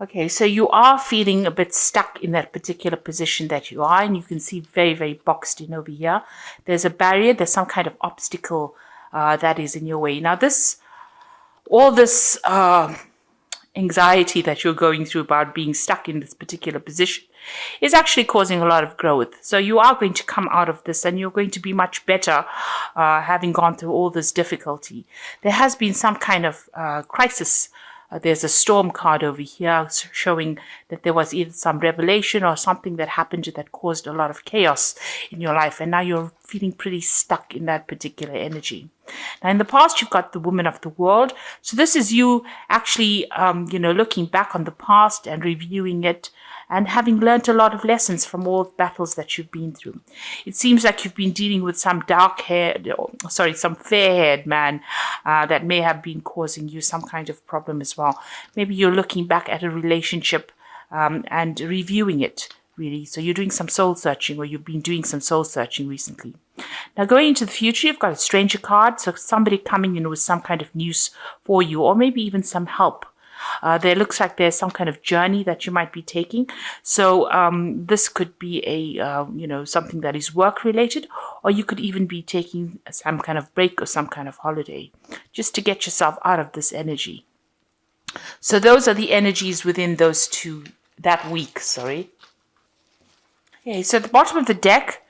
Okay, so you are feeling a bit stuck in that particular position that you are, and you can see very, very boxed in over here. There's a barrier, there's some kind of obstacle that is in your way. Now, all this anxiety that you're going through about being stuck in this particular position is actually causing a lot of growth. So you are going to come out of this and you're going to be much better having gone through all this difficulty. There has been some kind of crisis. There's a storm card over here showing that there was either some revelation or something that happened that caused a lot of chaos in your life. And now you're feeling pretty stuck in that particular energy. Now, in the past, you've got the woman of the world. So this is you actually, looking back on the past and reviewing it and having learned a lot of lessons from all the battles that you've been through. It seems like you've been dealing with some some fair-haired man that may have been causing you some kind of problem as well. Maybe you're looking back at a relationship and reviewing it, really. So you're doing some soul searching, or you've been doing some soul searching recently. Now, going into the future, you've got a stranger card. So somebody coming in with some kind of news for you, or maybe even some help. There looks like there's some kind of journey that you might be taking. So this could be something that is work related, or you could even be taking some kind of break or some kind of holiday just to get yourself out of this energy. So those are the energies within that week. Okay, so at the bottom of the deck,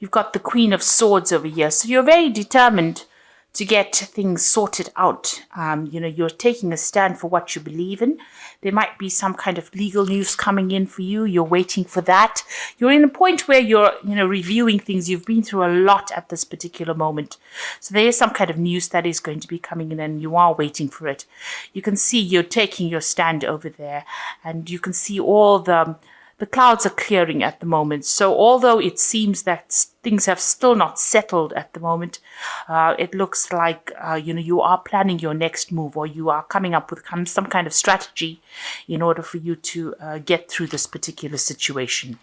you've got the Queen of Swords over here. So you're very determined to get things sorted out. You're taking a stand for what you believe in. There might be some kind of legal news coming in for you. You're waiting for that. You're in a point where you're, reviewing things. You've been through a lot at this particular moment. So there is some kind of news that is going to be coming in and you are waiting for it. You can see you're taking your stand over there, and you can see all the clouds are clearing at the moment. So although it seems that things have still not settled at the moment, it looks like, you are planning your next move, or you are coming up with some kind of strategy in order for you to get through this particular situation.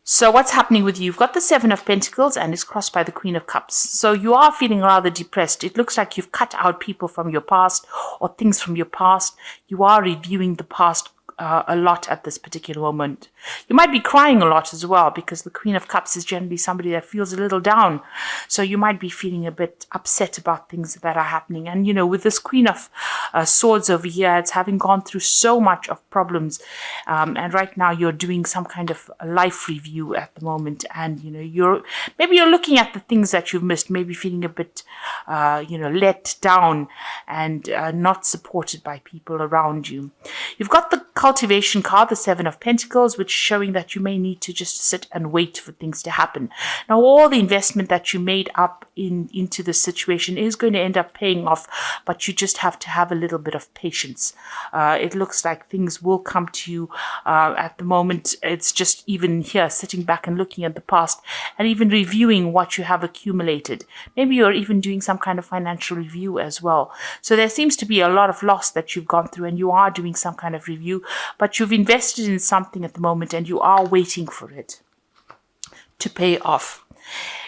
So what's happening with you? You've got the Seven of Pentacles and it's crossed by the Queen of Cups. So you are feeling rather depressed. It looks like you've cut out people from your past or things from your past. You are reviewing the past a lot at this particular moment. You might be crying a lot as well, because the Queen of Cups is generally somebody that feels a little down. So you might be feeling a bit upset about things that are happening. And, with this Queen of Swords over here, it's having gone through so much of problems. And right now you're doing some kind of life review at the moment. And, you're looking at the things that you've missed, maybe feeling a bit, let down and not supported by people around you. You've got the Cultivation card, the Seven of Pentacles, which is showing that you may need to just sit and wait for things to happen. Now, all the investment that you made up into this situation is going to end up paying off, but you just have to have a little bit of patience. It looks like things will come to you. At the moment, it's just even here, sitting back and looking at the past and even reviewing what you have accumulated. Maybe you're even doing some kind of financial review as well. So there seems to be a lot of loss that you've gone through, and you are doing some kind of review, but you've invested in something at the moment and you are waiting for it to pay off.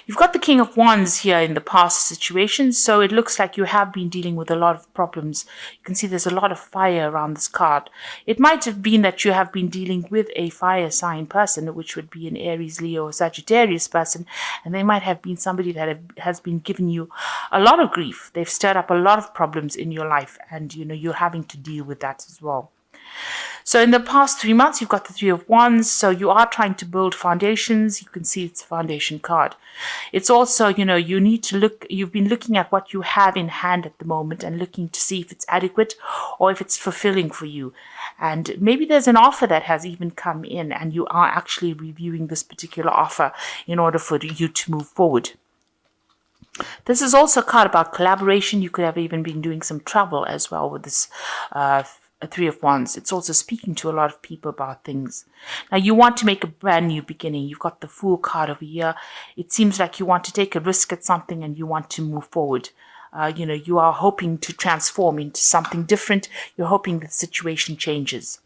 You've got the King of Wands here in the past situation, so it looks like you have been dealing with a lot of problems. You can see there's a lot of fire around this card. It might have been that you have been dealing with a fire sign person, which would be an Aries, Leo, or Sagittarius person, and they might have been somebody that has been giving you a lot of grief. They've stirred up a lot of problems in your life, and you're having to deal with that as well. So in the past 3 months, you've got the Three of Wands. So you are trying to build foundations. You can see it's a foundation card. It's also, you need to look, you've been looking at what you have in hand at the moment and looking to see if it's adequate or if it's fulfilling for you. And maybe there's an offer that has even come in and you are actually reviewing this particular offer in order for you to move forward. This is also a card about collaboration. You could have even been doing some travel as well with this Three of Wands. It's also speaking to a lot of people about things. Now, you want to make a brand new beginning. You've got the Fool card over here. It seems like you want to take a risk at something and you want to move forward. You are hoping to transform into something different. You're hoping the situation changes.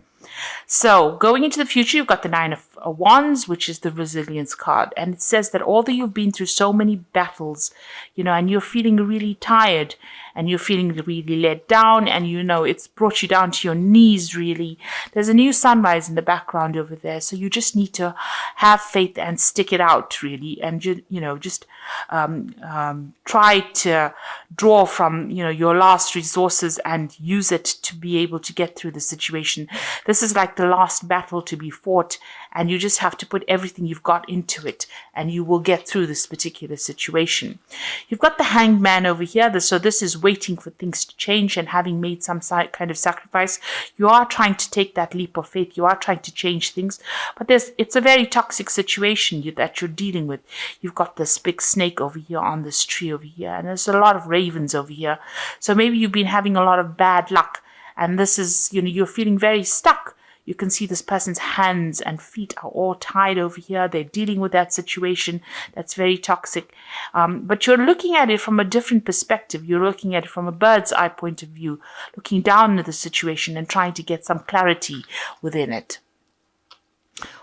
So going into the future, you've got the Nine of Wands, which is the resilience card. And it says that although you've been through so many battles, and you're feeling really tired and you're feeling really let down, and it's brought you down to your knees, really. There's a new sunrise in the background over there. So you just need to have faith and stick it out, really. And, just try to draw from, your last resources and use it to be able to get through the situation. This is like the last battle to be fought, and you just have to put everything you've got into it, and you will get through this particular situation. You've got the Hanged Man over here. So this is waiting for things to change, and having made some kind of sacrifice, you are trying to take that leap of faith. You are trying to change things, but it's a very toxic situation that you're dealing with. You've got this big snake over here on this tree over here, and there's a lot of ravens over here. So maybe you've been having a lot of bad luck, and this is, you're feeling very stuck. You can see this person's hands and feet are all tied over here. They're dealing with that situation that's very toxic. But you're looking at it from a different perspective. You're looking at it from a bird's eye point of view, looking down at the situation and trying to get some clarity within it.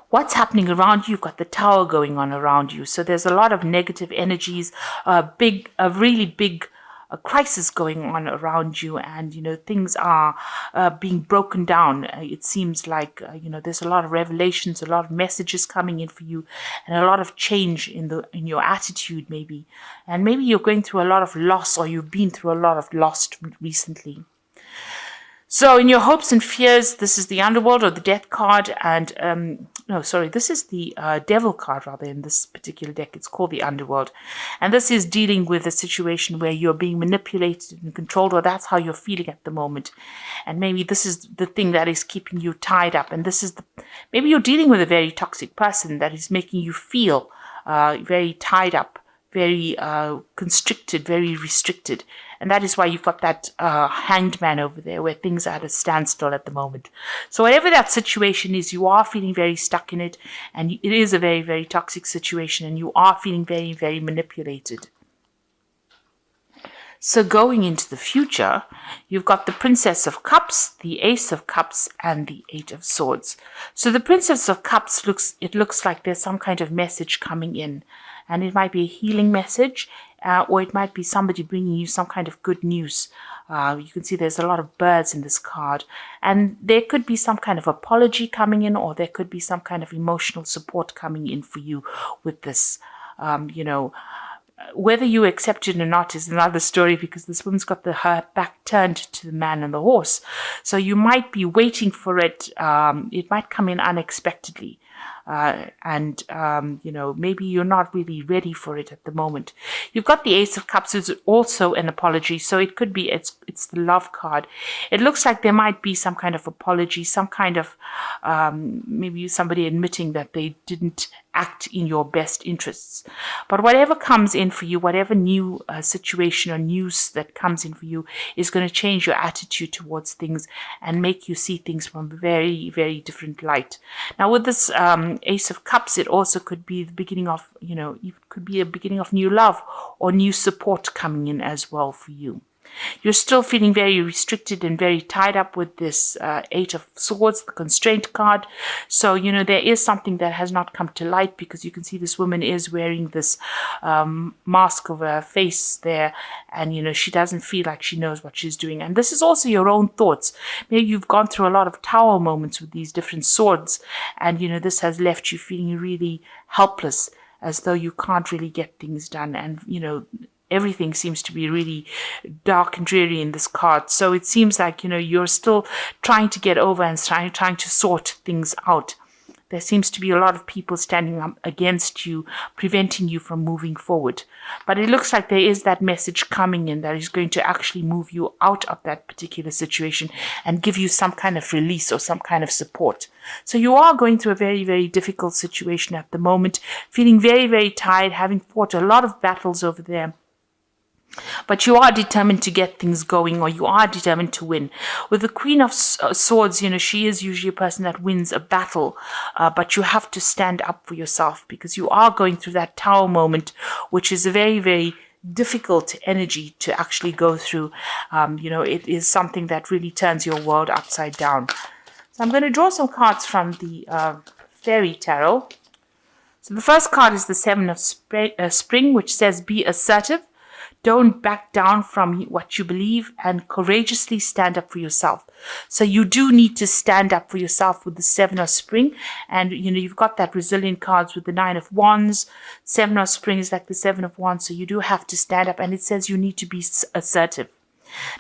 What's happening around you? You've got the Tower going on around you. So there's a lot of negative energies, a really big crisis going on around you, and things are being broken down. It seems like there's a lot of revelations, a lot of messages coming in for you, and a lot of change in your attitude, maybe. And maybe you're going through a lot of loss, or you've been through a lot of loss recently. So in your hopes and fears, this is the underworld or the death card. And this is the devil card, rather, in this particular deck. It's called the underworld. And this is dealing with a situation where you're being manipulated and controlled, or that's how you're feeling at the moment. And maybe this is the thing that is keeping you tied up. And this is maybe you're dealing with a very toxic person that is making you feel very tied up, very constricted, very restricted. And that is why you've got that Hanged Man over there, where things are at a standstill at the moment. So whatever that situation is, you are feeling very stuck in it. And it is a very, very toxic situation. And you are feeling very, very manipulated. So going into the future, you've got the Princess of Cups, the Ace of Cups, and the Eight of Swords. So the Princess of Cups looks like there's some kind of message coming in. And it might be a healing message, or it might be somebody bringing you some kind of good news. You can see there's a lot of birds in this card. And there could be some kind of apology coming in, or there could be some kind of emotional support coming in for you with this. Whether you accept it or not is another story, because this woman's got her back turned to the man and the horse. So you might be waiting for it. It might come in unexpectedly. Maybe you're not really ready for it at the moment. You've got the Ace of Cups, is also an apology. So it could be, it's the love card. It looks like there might be some kind of apology, some kind of, maybe somebody admitting that they didn't act in your best interests. But whatever comes in for you, whatever new situation or news that comes in for you, is going to change your attitude towards things and make you see things from a very, very different light. Now with this Ace of Cups, it also could be the beginning of, it could be a beginning of new love or new support coming in as well for you. You're still feeling very restricted and very tied up with this Eight of Swords, the constraint card. So, there is something that has not come to light, because you can see this woman is wearing this mask over her face there. And, she doesn't feel like she knows what she's doing. And this is also your own thoughts. Maybe you've gone through a lot of tower moments with these different swords. And, this has left you feeling really helpless, as though you can't really get things done. And, everything seems to be really dark and dreary in this card. So it seems like, you're still trying to get over and trying to sort things out. There seems to be a lot of people standing up against you, preventing you from moving forward. But it looks like there is that message coming in that is going to actually move you out of that particular situation and give you some kind of release or some kind of support. So you are going through a very, very difficult situation at the moment, feeling very, very tired, having fought a lot of battles over there. But you are determined to get things going, or you are determined to win. With the Queen of Swords, she is usually a person that wins a battle, but you have to stand up for yourself, because you are going through that tower moment, which is a very, very difficult energy to actually go through. It is something that really turns your world upside down. So I'm going to draw some cards from the Fairy Tarot. So the first card is the Seven of Spring, which says be assertive. Don't back down from what you believe and courageously stand up for yourself. So you do need to stand up for yourself with the Seven of Spring. And, you've got that resilient cards with the Nine of Wands. Seven of Spring is like the Seven of Wands. So you do have to stand up, and it says you need to be assertive.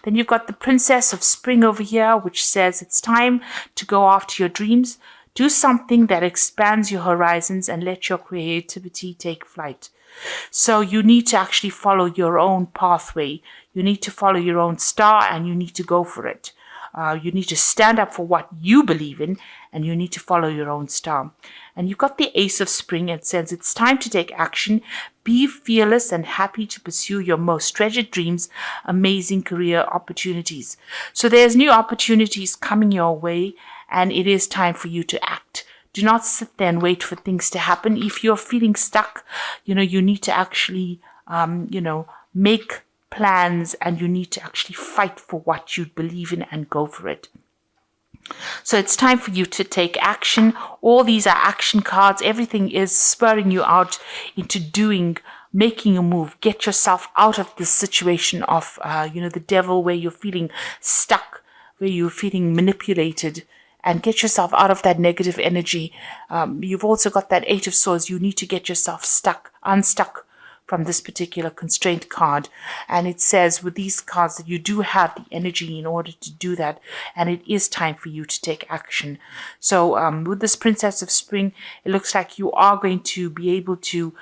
Then you've got the Princess of Spring over here, which says it's time to go after your dreams. Do something that expands your horizons and let your creativity take flight. So you need to actually follow your own pathway. You need to follow your own star, and you need to go for it. You need to stand up for what you believe in, and you need to follow your own star. And you've got the Ace of Spring. It says it's time to take action. Be fearless and happy to pursue your most treasured dreams, amazing career opportunities. So there's new opportunities coming your way, and it is time for you to act. Do not sit there and wait for things to happen. If you're feeling stuck, you need to actually, make plans, and you need to actually fight for what you believe in and go for it. So it's time for you to take action. All these are action cards. Everything is spurring you out into making a move. Get yourself out of this situation of, the devil, where you're feeling stuck, where you're feeling manipulated, and get yourself out of that negative energy. You've also got that Eight of Swords. You need to get yourself unstuck from this particular constraint card. And it says with these cards that you do have the energy in order to do that. And it is time for you to take action. So with this Princess of Spring, it looks like you are going to be able to,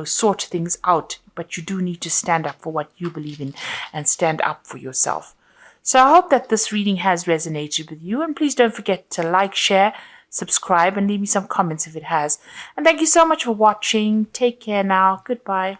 sort things out. But you do need to stand up for what you believe in and stand up for yourself. So I hope that this reading has resonated with you. And please don't forget to like, share, subscribe, and leave me some comments if it has. And thank you so much for watching. Take care now. Goodbye.